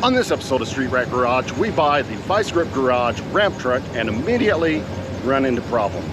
On this episode of Street Rat Garage, we buy the Vice Grip Garage ramp truck and immediately run into problems.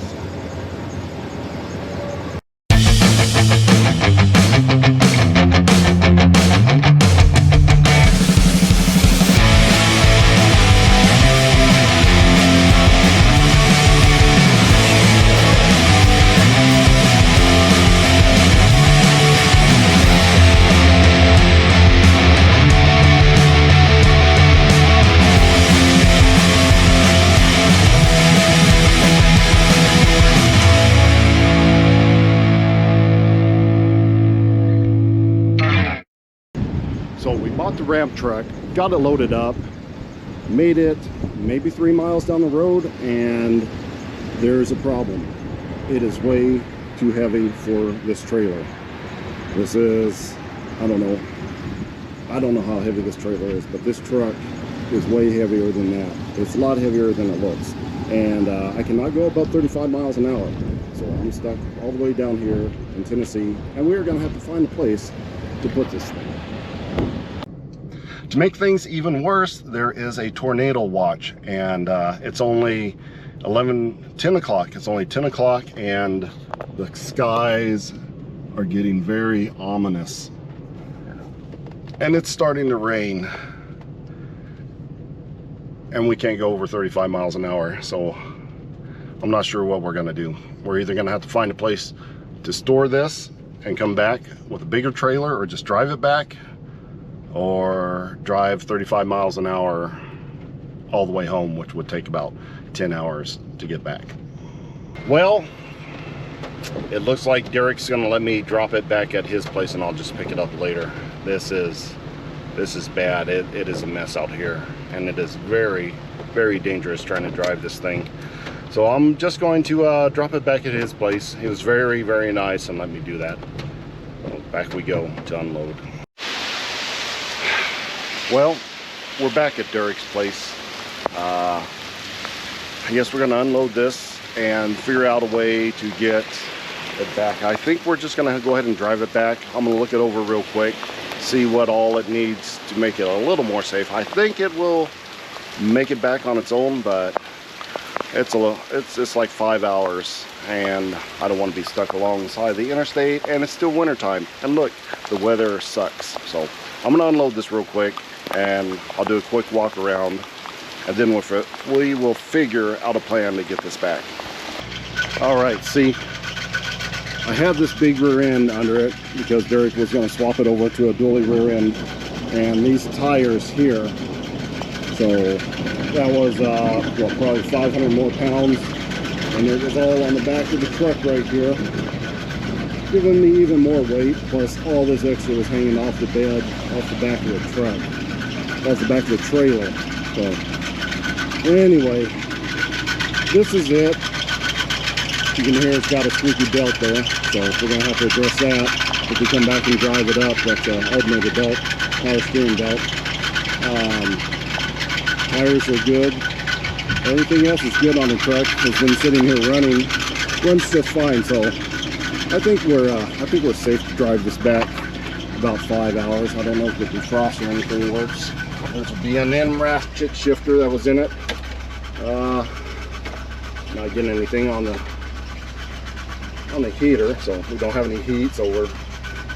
So we bought the ramp truck, got it loaded up, made it maybe 3 miles down the road, and there's a problem. It is way too heavy for this trailer. This is, I don't know how heavy this trailer is, but this truck is way heavier than that. It's a lot heavier than it looks. And I cannot go above 35 miles an hour. So I'm stuck all the way down here in Tennessee, and we're gonna have to find a place to put this thing. To make things even worse, there is a tornado watch, and it's only 10 o'clock. It's only 10 o'clock, and the skies are getting very ominous. And it's starting to rain. And we can't go over 35 miles an hour, so I'm not sure what we're gonna do. We're either gonna have to find a place to store this and come back with a bigger trailer, or just drive it back, or drive 35 miles an hour all the way home, which would take about 10 hours to get back. Well, it looks like Derek's gonna let me drop it back at his place, and I'll just pick it up later. This is bad. It is a mess out here, and it is very, very dangerous trying to drive this thing. So I'm just going to drop it back at his place. He was very, very nice and let me do that. So back we go to unload. Well, we're back at Derek's place. I guess we're gonna unload this and figure out a way to get it back. I think we're just gonna go ahead and drive it back. I'm gonna look it over real quick, see what all it needs to make it a little more safe. I think it will make it back on its own, but it's like 5 hours, and I don't want to be stuck along the side of the interstate, and it's still winter time. And look, the weather sucks. So I'm gonna unload this real quick, and I'll do a quick walk around, and then we will figure out a plan to get this back. All right, see, I have this big rear end under it because Derek was going to swap it over to a dually rear end, and these tires here, so that was what, probably 500 more pounds, and it was all on the back of the truck right here, giving me even more weight. Plus all this extra was hanging off the bed, off the back of the truck, off the back of the trailer. So anyway, this is it. You can hear it's got a squeaky belt there, so we're gonna have to address that if we come back and drive it up. That's an alternator belt, power steering belt. Tires are good. Everything else is good on the truck. It's been sitting here runs just fine. So I think we're safe to drive this back about 5 hours. I don't know if the defrost or anything works. There's a B&M ratchet shifter that was in it. Not getting anything on the heater, so we don't have any heat, so we're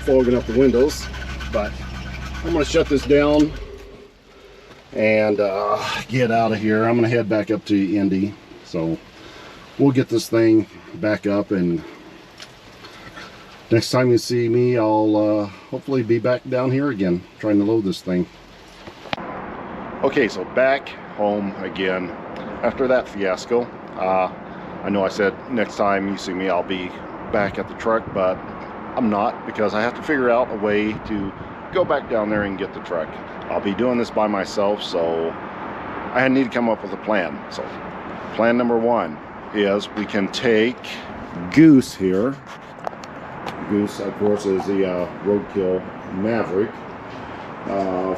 fogging up the windows. But I'm going to shut this down and get out of here. I'm going to head back up to Indy, so we'll get this thing back up, and next time you see me, I'll hopefully be back down here again trying to load this thing. Okay, so back home again after that fiasco. I know I said next time you see me I'll be back at the truck, but I'm not, because I have to figure out a way to go back down there and get the truck. I'll be doing this by myself, so I need to come up with a plan. So plan number one is we can take Goose here. Goose, of course, is the Roadkill Maverick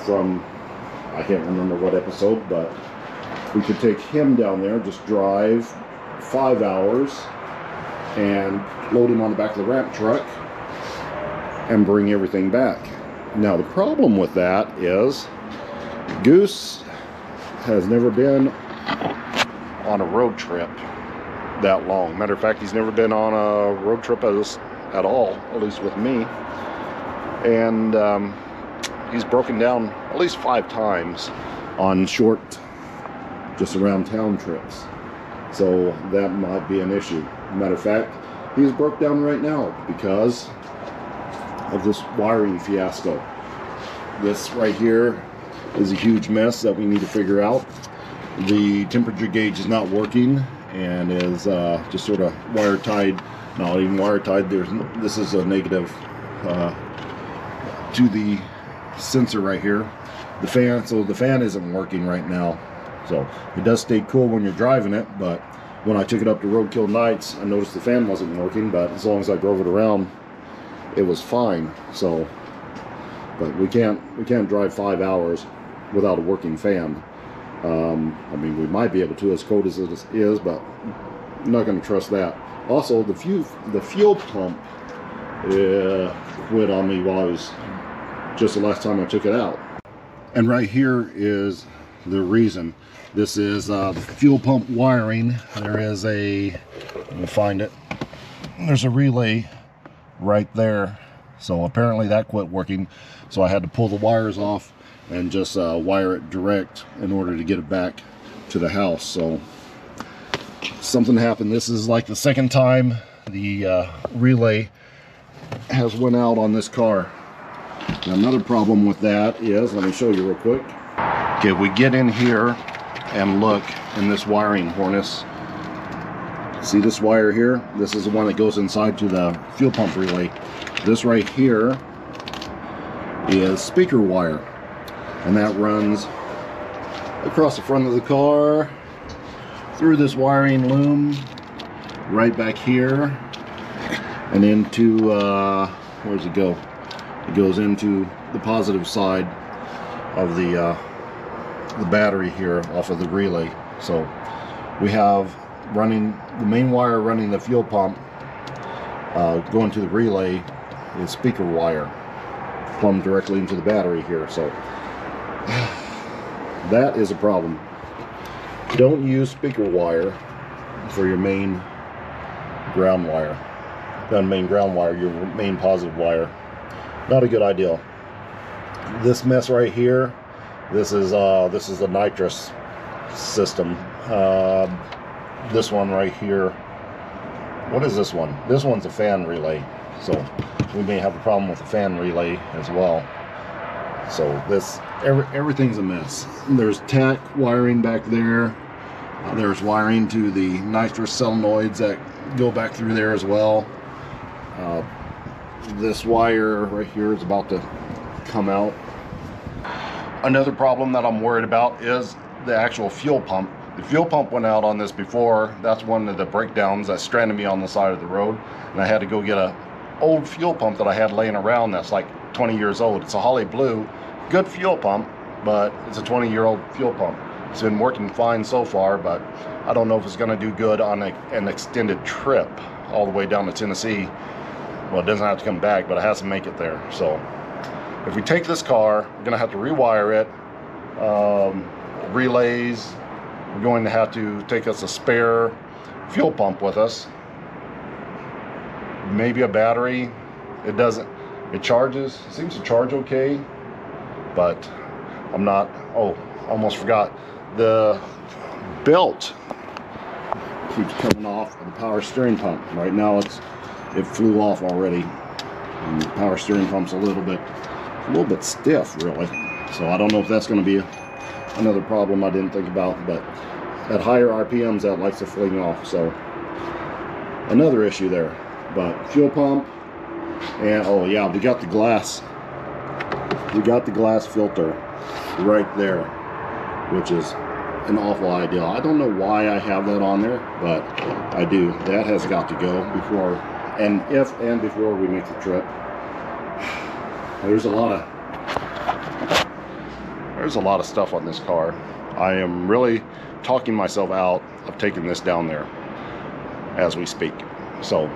from, I can't remember what episode, but we could take him down there, just drive 5 hours and load him on the back of the ramp truck and bring everything back. Now the problem with that is Goose has never been on a road trip that long. Matter of fact, he's never been on a road trip at all, at least with me. And he's broken down at least 5 times on short, just around town trips. So that might be an issue. Matter of fact, he's broke down right now because of this wiring fiasco. This right here is a huge mess that we need to figure out. The temperature gauge is not working and is just sort of wire tied. Not even wire tied. This is a negative to the sensor right here. The fan, so the fan isn't working right now. So it does stay cool when you're driving it, but when I took it up to Roadkill Nights, I noticed the fan wasn't working, but as long as I drove it around, it was fine. So, but we can't drive 5 hours without a working fan. I mean, we might be able to, as cold as it is, but I'm not going to trust that. Also, the fuel pump quit on me while I was, just the last time I took it out. And right here is the reason. This is the fuel pump wiring. There is a, let me find it, there's a relay right there. So apparently that quit working, so I had to pull the wires off and just wire it direct in order to get it back to the house. So something happened. This is like the second time the relay has went out on this car. Now, another problem with that is, let me show you real quick. Okay, we get in here and look in this wiring harness. See this wire here? This is the one that goes inside to the fuel pump relay. This right here is speaker wire, and that runs across the front of the car, through this wiring loom, right back here, and into, where does it go? It goes into the positive side of the battery here off of the relay. So we have running the main wire running the fuel pump, going to the relay is speaker wire plumbed directly into the battery here. So that is a problem. Don't use speaker wire for your main ground wire. Your main positive wire. Not a good idea. This mess right here, this is the nitrous system. This one right here, what is this one? This one's a fan relay, so we may have a problem with the fan relay as well. So everything's a mess. There's tack wiring back there. There's wiring to the nitrous solenoids that go back through there as well. This wire right here is about to come out. Another problem that I'm worried about is the actual fuel pump. The fuel pump went out on this before. That's one of the breakdowns that stranded me on the side of the road, and I had to go get a old fuel pump that I had laying around that's like 20 years old. It's a Holly Blue, good fuel pump, but it's a 20-year-old fuel pump. It's been working fine so far, but I don't know if it's going to do good on an extended trip all the way down to Tennessee. Well, it doesn't have to come back, but it has to make it there. So if we take this car, we're going to have to rewire it. Relays, we're going to have to take us a spare fuel pump with us. Maybe a battery. It charges, it seems to charge okay, but I'm not, oh, almost forgot. The belt keeps coming off of the power steering pump. Right now it flew off already. And the power steering pump's a little bit stiff, really. So I don't know if that's going to be another problem I didn't think about, but at higher RPMs that likes to fling off. So another issue there. But fuel pump, and oh yeah, we got the glass filter right there, which is an awful idea. I don't know why I have that on there, but I do. That has got to go before, and before we make the trip. There's a lot of stuff on this car. I am really talking myself out of taking this down there as we speak. So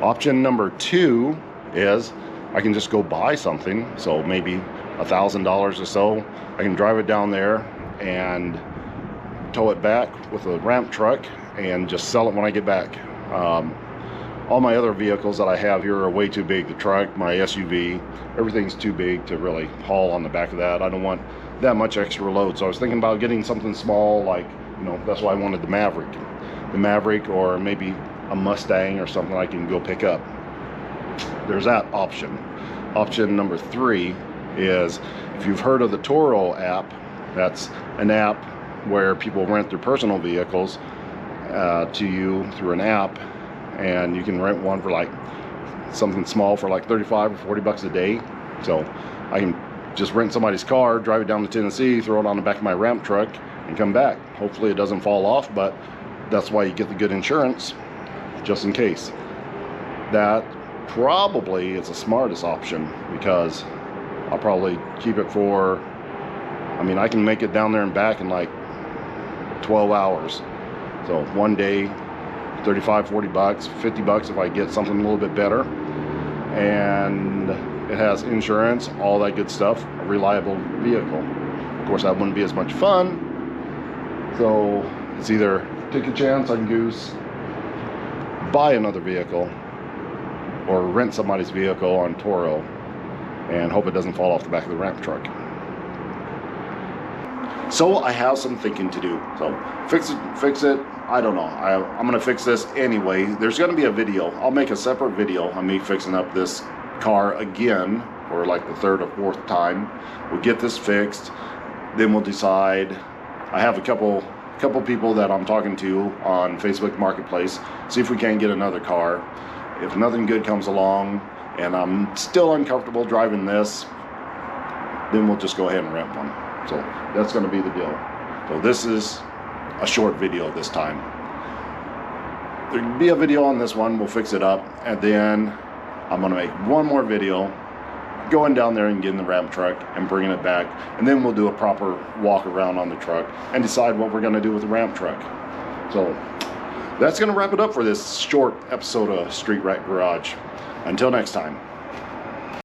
option number 2 is I can just go buy something. So maybe $1,000 or so, I can drive it down there and tow it back with a ramp truck and just sell it when I get back. All my other vehicles that I have here are way too big. The truck, my SUV, everything's too big to really haul on the back of that. I don't want that much extra load. So I was thinking about getting something small, like, you know, that's why I wanted the Maverick. The Maverick, or maybe a Mustang or something I can go pick up. There's that option. Option number 3 is, if you've heard of the Turo app, that's an app where people rent their personal vehicles to you through an app, and you can rent one for like something small for like 35 or 40 bucks a day. So I can just rent somebody's car, drive it down to Tennessee, throw it on the back of my ramp truck, and come back. Hopefully it doesn't fall off, but that's why you get the good insurance, just in case. That probably is the smartest option, because I'll probably keep it for, I mean, I can make it down there and back in like 12 hours. So one day, 35, 40 bucks, 50 bucks if I get something a little bit better. And it has insurance, all that good stuff, a reliable vehicle. Of course, that wouldn't be as much fun. So it's either take a chance on Goose, buy another vehicle, or rent somebody's vehicle on Turo and hope it doesn't fall off the back of the ramp truck. So I have some thinking to do. So fix it. I don't know. I'm gonna fix this anyway. There's gonna be a video. I'll make a separate video on me fixing up this car again, or like the 3rd or 4th time. We'll get this fixed, then we'll decide. I have a couple people that I'm talking to on Facebook Marketplace, see if we can't get another car. If nothing good comes along and I'm still uncomfortable driving this, then we'll just go ahead and rent one. So that's going to be the deal. So this is a short video this time. There'll be a video on this one, we'll fix it up, and then I'm going to make one more video going down there and getting the ramp truck and bringing it back, and then we'll do a proper walk around on the truck and decide what we're going to do with the ramp truck. So that's going to wrap it up for this short episode of Street Rat Garage. Until next time.